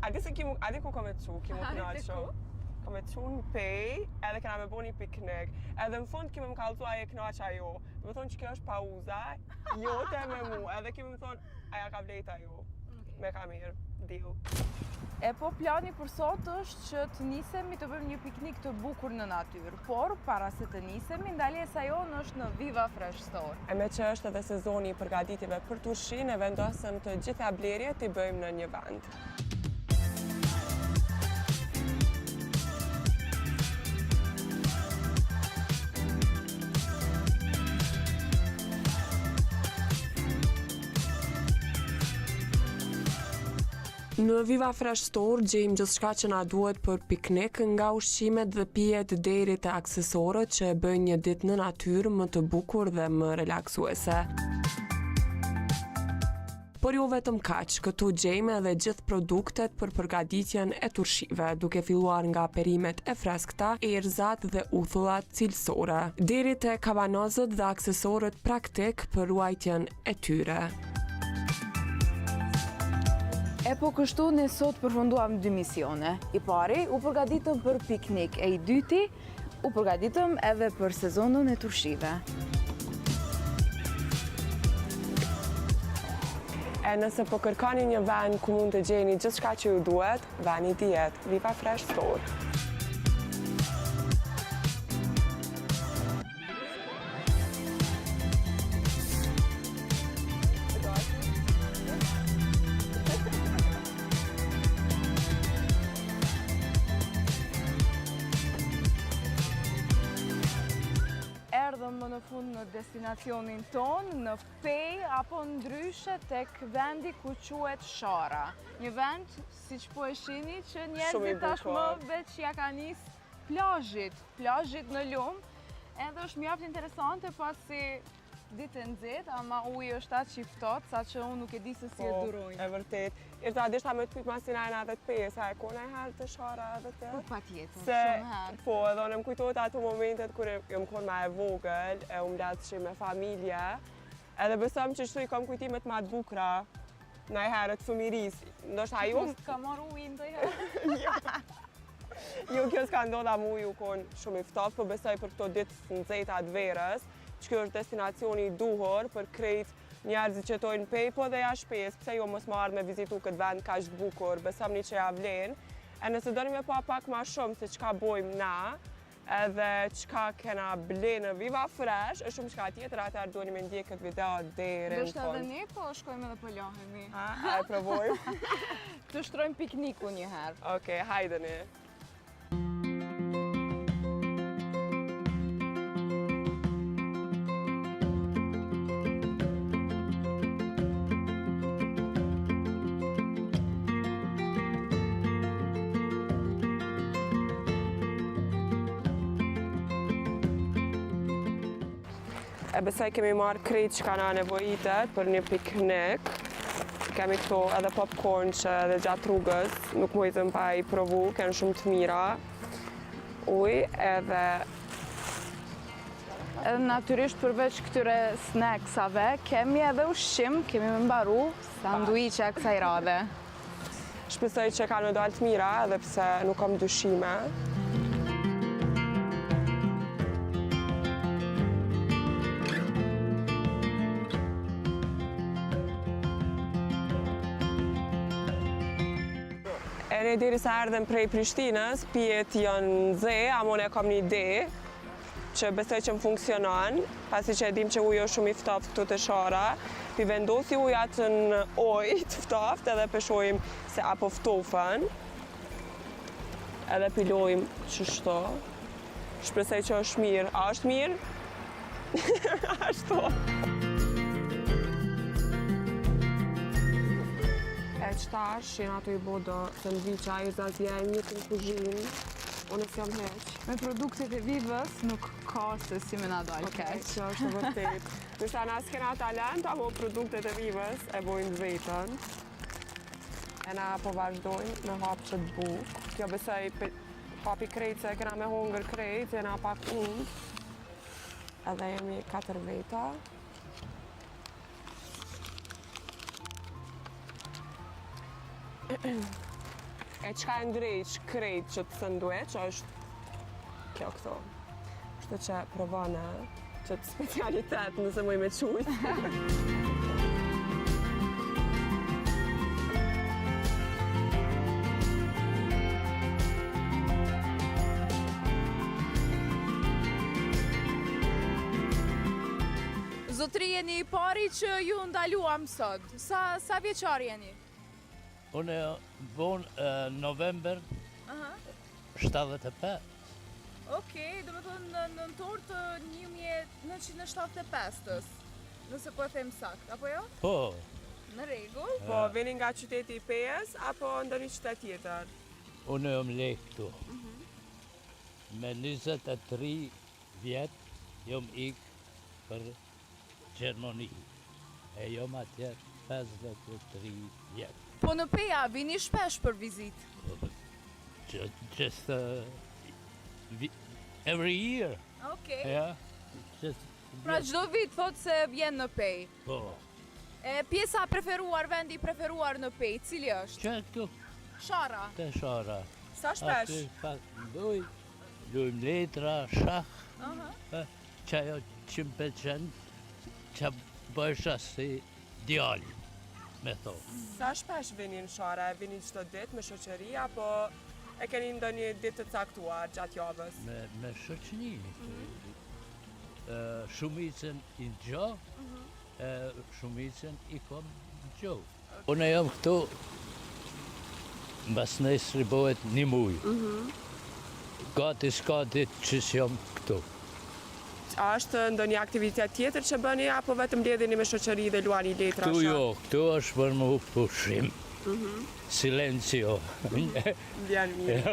Adi ku ka me cu, ki mu knaqo. Ka me cu në pej, edhe kena me bo një piknik. Edhe në fund kime më kalzu aje knaqa jo. Me thonë që kjo është pauza, jote me mu. Edhe kime më thonë, aja ka vlejta jo. Me ka mirë, deal. E po plani për sot është që të nisemi të bëjmë një piknik të bukur në natyrë, por para se të nisemi, ndalesa jonë është në Viva Fresh Store. E me që është edhe sezoni i përgatitjeve për turshin, e vendosëm të gjitha blerjet t'i bëjmë në një vend. Në Viva Fresh Store gjejmë gjithçka që na duhet për piknik, nga ushqimet dhe pijet deri te aksesorët që e bëjnë një ditë në natyrë më të bukur dhe më relaksuese. Por jo vetëm kaq, këtu gjejmë edhe gjithë produktet për përgatitjen e turshive, duke filluar nga perimet e freskëta, erëzat dhe uthullat cilësore, deri te kavanozët dhe aksesorët praktik për ruajtjen e tyre. E po kështu ne sot përfunduam 2 misione. I pari u përgatitëm për piknik, e i dyti u përgatitëm edhe për sezonën e turshive. E nëse po kërkoni një vend ku mund të gjeni gjithçka që ju duhet, veni dihet Viva Fresh Store. Erdhëm më në fund në destinacionin ton, në Pej apo ndryshe tek vendi ku quhet Shara. Një vend, siç po e shihni, që njerëzit tashmë veç ja ka nis plazhit në lum. Edhe është mjaft interesante pasi ditë e nxehtë, ama uji është aq i ftohtë saqë unë nuk e di se si e durojnë. E vërtet. Irta, dishta me të pyet masinajna edhe të Pejës, a e kona e herë të Shara edhe të? Po patjetër, shumë herë. Po, edhe unë më kujtohet ato momentet kur jam kon ma e vogël, e u mlaçi me familje. Edhe besoj që çto i kam kujtimet më të bukura ndaj herë të fëmirisë. Ndoshta ajo ka marrë ujin ndonjëherë. Jo, kjo s'ka ndodha mu ju kon shumë i ftohtë, po besoj për këto ditë të nxehta të verës, që kjo është destinacioni i duhur për krejt njerëzit që tojnë Pej, po dhe jashtë Pejës, pse jo mos më ardhë me vizitu këtë vend kaq të bukur, besomni që ja vlen. E nëse doni me pa pak ma shumë se çka bojmë na, edhe çka kena ble në Viva Fresh, është shumë çka tjetër, atëherë duheni me ndjek këtë video deri në fund. Do edhe ne, po shkojmë edhe po lahemi. A e provojmë? Të shtrojmë pikniku një herë. Okej, hajdeni. E besoj kemi marrë krejt që ka na nevojitet për një piknik. Kemi këto edhe popcorn që edhe gjatë rrugës, nuk mujtëm pa i provu, kënë shumë të mira. Ujë edhe... Edhe natyrisht përveç këtyre snacksave, kemi edhe ushqim, kemi me mbaru sanduiqe kësaj radhe. Shpresoj që kanë me dalë të mira, edhe pse nuk kam dyshime. E ne deri sa erdhem prej Prishtinës, pijet janë nxe, amon e kam një ide që besoj që më funksionon, pasi që e dim që uji është shumë i ftoftë këtu te Shara, pi vendosi ujat në ujë të ftoftë edhe peshojmë se apo ftofen. Edhe pilojmë qështo. Shpresoj që është mirë. A është mirë? Ashtu. E qëtash, jenë ato i bodo sandviqa, i zazjen, një të në kuzhinë, unë s'jam heq. Me produktet e Vivës nuk ka se si me na dalë keq. Që është vërtet. Nësa na s'kena talent, apo produktet e Vivës e bojnë vetën. E na po vazhdojnë me hapë që të bukë. Kjo besoj hapi krejt se kena me hongër krejt, e na pak unë. Edhe jemi 4 veta. E qka e ndrejq krejt që të sëndue, që është kjo këto. Kështu që provane që të specialitet nëse mëj me qujtë. Zotri, jeni i pari që ju ndaluam sot. Sa vjeqar jeni? Unë e bon november 75. Okej, do me thonë në nëntor të 1975-ës, nëse po e them sakt, apo jo? Po, Në rregull. Po, vini nga qyteti i Pejës, apo ndonjë qytet tjetër? unë jom le këtu. Me 23 vjet jom ik për Gjermani. E jom atje 53 vjet. Po në Peja, vini shpesh për vizit? Just every year. Okej. Yeah. Just, Pra çdo vit thot se vjen në Pej. po. E pjesa preferuar, vendi preferuar në Pej, cili është? Që këtu Shara. të shara. Sa shpesh? Lujmë letra, shah, Aha. që ajo 100% që bësha si djali, me thonë. Sa shpesh vini në Shara? E vini çdo ditë me shoqëri, apo e keni ndonjë ditë të caktuar gjatë javës? Me shoqëni. Shumicën i gjo, shumicën i kom gjo. Unë jam këtu, mbas nesri bëhet një muj. Gati s'ka ditë që s'jam këtu. A është ndonjë aktivitet tjetër që bëni, apo vetëm mbledheni me shoqëri dhe luani letra? Këtu jo, këtu është për mu pushim. Silencio. Vjen mirë.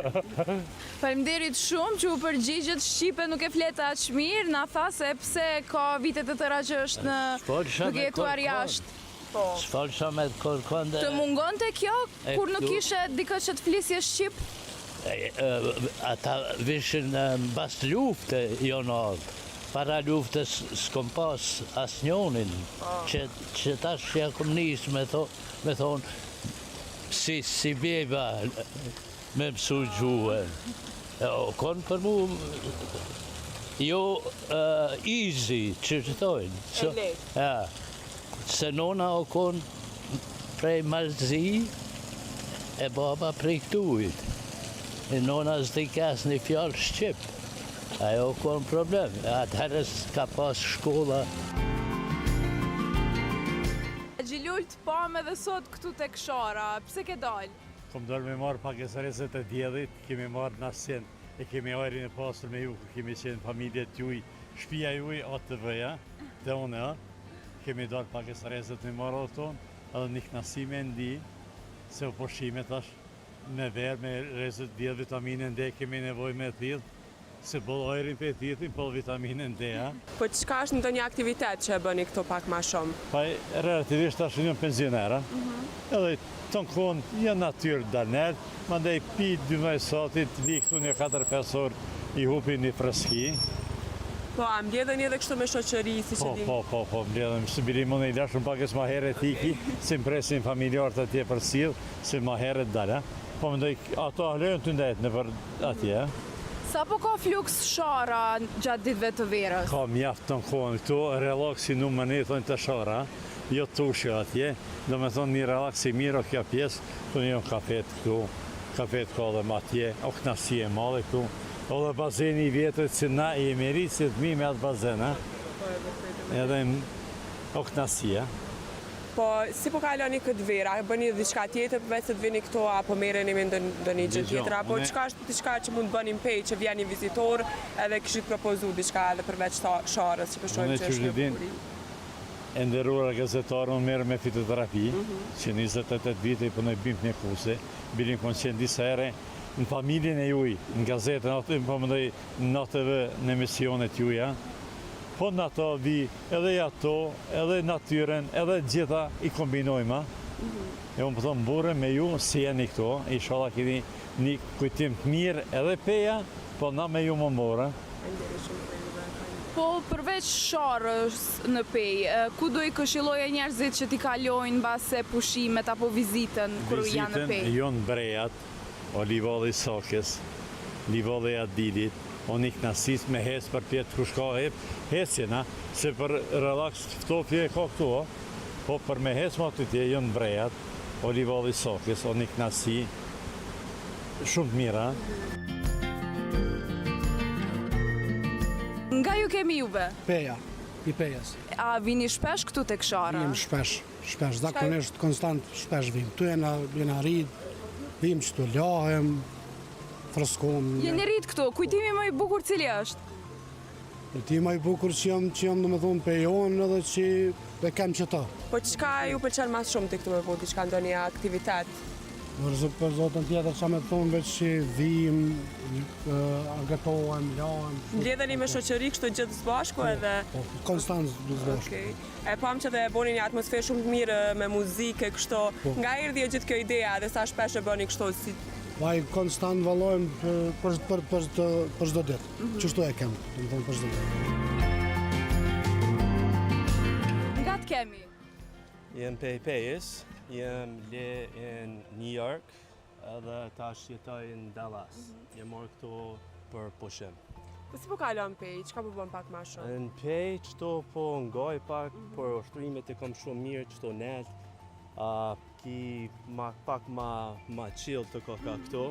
Faleminderit shumë që u përgjigjet shqipe, nuk e flet aq mirë, na tha se pse ka vite të tëra që është në S'folsha duke me jetuar kërkon. jashtë. Po. S'folsha me kërkon dhe... Të mungonte kjo kur nuk këtu- ishe dikë që të flisje shqip? Ata vishin mbas lufte jonë para luftës s'kom pas asnjonin, që tash ja kom nis me thonë si beba me mësu gjuhën. Kon për mu jo easy, që thojnë. E lehtë. Ja, se nona o kon prej Malzi e baba prej Ktuit. E nona s'di kas një fjallë Shqip. Ajo kon problem. Atëherës ka pas shkolla. Gjilult pam edhe sot këtu tek Shara, pse ke dal? Kom dojnë me marrë pak e sëreset e djedhit, kemi marrë në asjen, e kemi ajrin e pasur me ju, kemi qenë familje t'juj, shpia juj ATV-ja, dhe une, kemi dojnë pak e sëreset me marrë o tonë, edhe një knasime ndi, se u poshime tash, me verë, me rezet djedh vitamine D, kemi nevoj me thidh, se bëll ajrin për thidhin, bëll vitamine D, ha. Po çka është ndonjë aktivitet që e bëni këtu pak më shumë? Pa relativisht tash një penzionera, edhe ton konë janë natyrë dalner, mandej pi 12 sotit, vi këtu një 4-5 orë i hupi një freski. Po, a mbledheni edhe kështu me shoqëri, si që di? Po, mbledhëm, së birim unë i lashëm pak e s'ma heret iki, si mpresin familjarët atje për silë, si ma heret dalë. Po mendoj, ato ahlojnë të ndajtë në për atje. Sa po ka fluks Shara gjatë ditëve të verës? Ka mjaftë të në kohën këtu, relaksi në më një thonë të Shara, jo të ushë atje, do me thonë një relaksi mirë o kja pjesë, të një kafet këtu, kafet ka dhe ma atje, o knasi e madhe këtu, o dhe bazeni i vjetët, si na i emeri, si të mi me atë bazen, edhe o knasi, Po, si po kaloni këtë verë? A bëni diçka tjetër përveç se të vini këtu, apo merreni me ndonjë gjë tjetër, apo çka është diçka që mund të bëni në Pej që vjen një vizitor, edhe kishit propozu diçka edhe përveç Sharës, që po shohim që është një bukuri. E nderuara gazetarë, unë merrem me fitoterapi, që 28 vite i punoj bimët një kuse, bilim konë qenë disa ere në familjen e juj, në gazetën, po më doj në ATV në emisionet juja, po në ato vi edhe ato, edhe natyren, edhe gjitha i kombinojma. E unë përto mburë me ju si jeni këto, i shala kini një kujtim të mirë edhe Peja, po na me ju më mburë. Po përveç Sharës në Pej, ku do i këshilloje njerëzit që t'i kalojnë base pushimet apo vizitën kur janë në Pej? Vizitën jonë brejat, o livolli i Sokës, livolli i Adidit, o një knasis me hes për pjetë ku shka hesjena, se për relaks ftofje e ka këtu, po për me hes ma të tje, jënë brejat, o livolli i Sokës, o një knasi, shumë të mira. Nga ju kemi juve? Peja, i pejas. A vini shpesh këtu tek Shara? Vim shpesh, zakonisht, konstant shpesh vim. Tu jena rrit, vim që tu lahem, froskom. Jeni rrit këtu, kujtimi më i bukur cili është? Kujtimi më i bukur që jam në më thonë pejon edhe që e kem që ta. Po çka ju pëlqen më shumë ti këtu me bu, diçka ndonjë aktivitet? Për zotën tjetër që me thonë veç që vim, agatohem, lahem. Mbledheni me shoqëri kështu gjithë së bashku edhe? Po, konstant gjithë bashku. Okej. E pam që dhe boni një atmosferë shumë të mirë me muzikë kështu. Nga erdhi gjithë kjo idea dhe sa shpesh e bëni kështu si Vaj konstant vallohem për çdo ditë. Çështu e kem, do të thonë për çdo ditë. Nga të kemi? Jem Pejpejës, jem le in New York edhe tash jetoj në Dallas. Jem marrë këtu për pushim. Po si po kalon Pej, çka po bën pak më shumë? Në Pej qëto po ngoj pak, por ushtrimet e kam shumë mirë qëto net. Ki pak ma chill të koka këtu,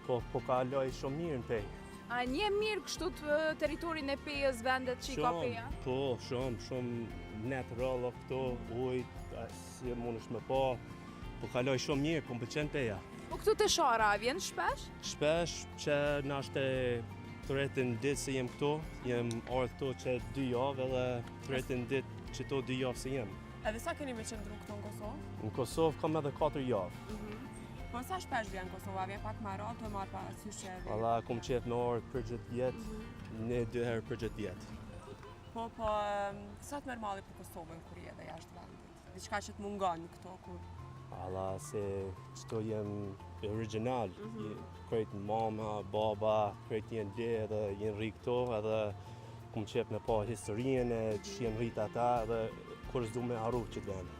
po kaloj shumë mirë në Pej. A një mirë kështu të teritorin e Pejës, vendet që i ka Peja? Po, shumë net rollo këtu, ujt, si mundesh me po kaloj shumë mirë, po më pëlqen Peja. Po këtu të Shara, a vjen shpesh? Shpesh që nashte tretin ditë se jem këtu, jem orë këtu që 2 javë edhe tretin ditë që to 2 javë se jem. Edhe sa keni me qëndru këtu në Kosovë? Në Kosovë kam edhe 4 javë. Po sa shpesh vjen Kosova, vjen pak më radhë të marrë parasysh që edhe? Alla kom qef me orë për gjithë jetë, 1-2 herë për gjithë jetë. Po, sa të merr malli për Kosovën kur je edhe jashtë vendit? Diçka që të mungon këto kur? Alla se qëto jem original, krejt mama, baba, krejt jenë le edhe jenë rri këto edhe kom qef me pa historien e që jenë rrit ata edhe kur s'du me harru që të vend.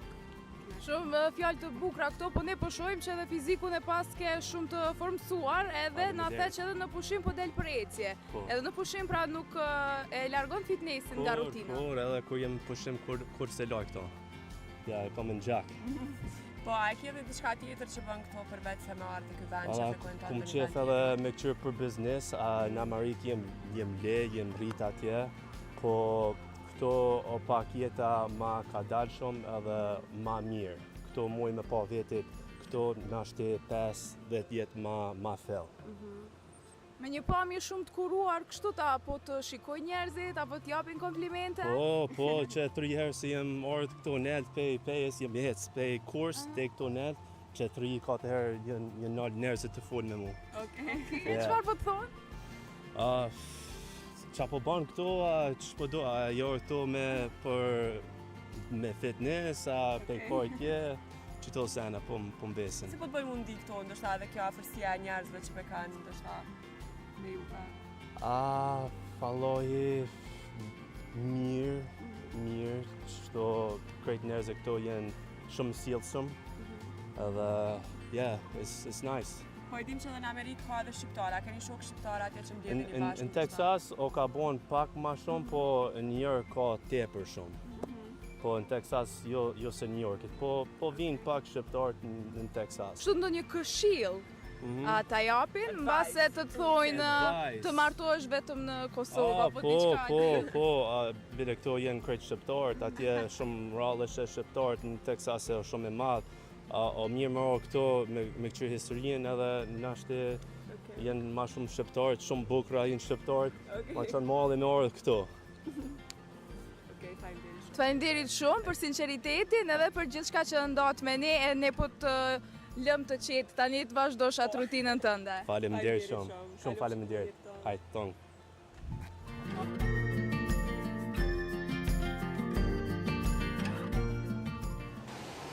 Shumë fjalë të bukura këto, po ne po shohim që edhe fizikun e pas ke shumë të formsuar edhe na the që edhe në pushim po del për ecje. Edhe në pushim pra nuk e largon fitnessin nga rutina. Por edhe kur jem pushim kur se laj këto. Ja, e kam në gjak. Po, a e ke edhe diçka tjetër që bën këto përveç se me ardhi ky vend që frekuenton? Kom qef edhe me qyrë për biznes, në Amerikë jem le, jem rrit atje, po këto o pak jeta ma ka dalë shumë edhe ma mirë. Këto muj me pa vetit, këto nashti 5-10 jetë ma fell. Me një pamje shumë të kuruar, kështu ta apo të shikoj njerëzit, apo t'japin komplimente? Po, që 3 herë se jem orët këto nelt, pejës jem hec, pej kurs të këto nelt, që 3-4 herë jenë nalë njerëzit të full me mu. Okej. Çfarë po të thonë? Qa po banë këto, që po do, jo këto me fitness, pej kojtje, që to sena po mbesin. Si po të bëj mundi këto, ndoshta edhe kjo afërsia e njerëzve që pe kanë, ndoshta me juve? Fallohi mirë, qëto krejt njerëzve këto jenë shumë sjellshëm, edhe, it's nice. Po e dim që edhe në Amerikë ka edhe shqiptara, keni shok shqiptara atje që mbledheni bashkë? Në Texas o ka bon pak ma shumë, po në New York ka tepër shumë. Po në Texas jo se New Yorkit, po vinë pak shqiptarët në Texas. Kështu ndonjë këshill ta japin, mbase të thojnë të martohesh vetëm në Kosovë apo diçka? Po, bile këto jenë krejt shqiptarët, atje shumë rrallësh e shqiptarët në Texas e shumë e madhë. O mirë më orë këto me këqyrë historien edhe nashti jenë ma shumë shqiptarët, shumë bukra jenë shqiptarët, ma qënë malli me orë këto. Faleminderit shumë për sinqeritetin edhe për gjithçka që ndat me ne e ne po të lëm të qetë tani të vazhdosh atë rutinën tënde. Faleminderit shumë. Shumë faleminderit. Hajde, tong.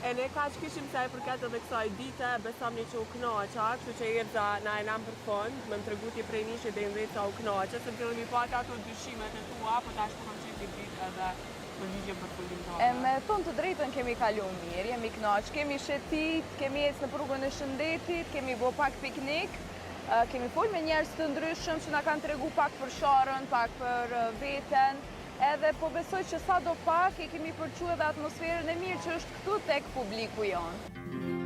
E ne ka që kishim sa e përket edhe kësaj dite, besam një që u knoqa, kështu që erdha na e lam për fond, me më treguti prej nishit dhe ndrejt sa u knoqa, se të fillim i pata ato dyshimet e tua, po tash të kam qenë një ditë edhe këtë ligje për fundin E tonë? me tonë të drejtën kemi kalu mirë, jemi knaq, kemi shetit, kemi ecë në rrugën e shëndetit, kemi bo pak piknik, kemi fol me njerëz të ndryshëm që na kanë tregu pak për Sharën, pak për veten, edhe po besoj që sa do pak e kemi përqu edhe atmosferën e mirë që është këtu tek publiku jonë.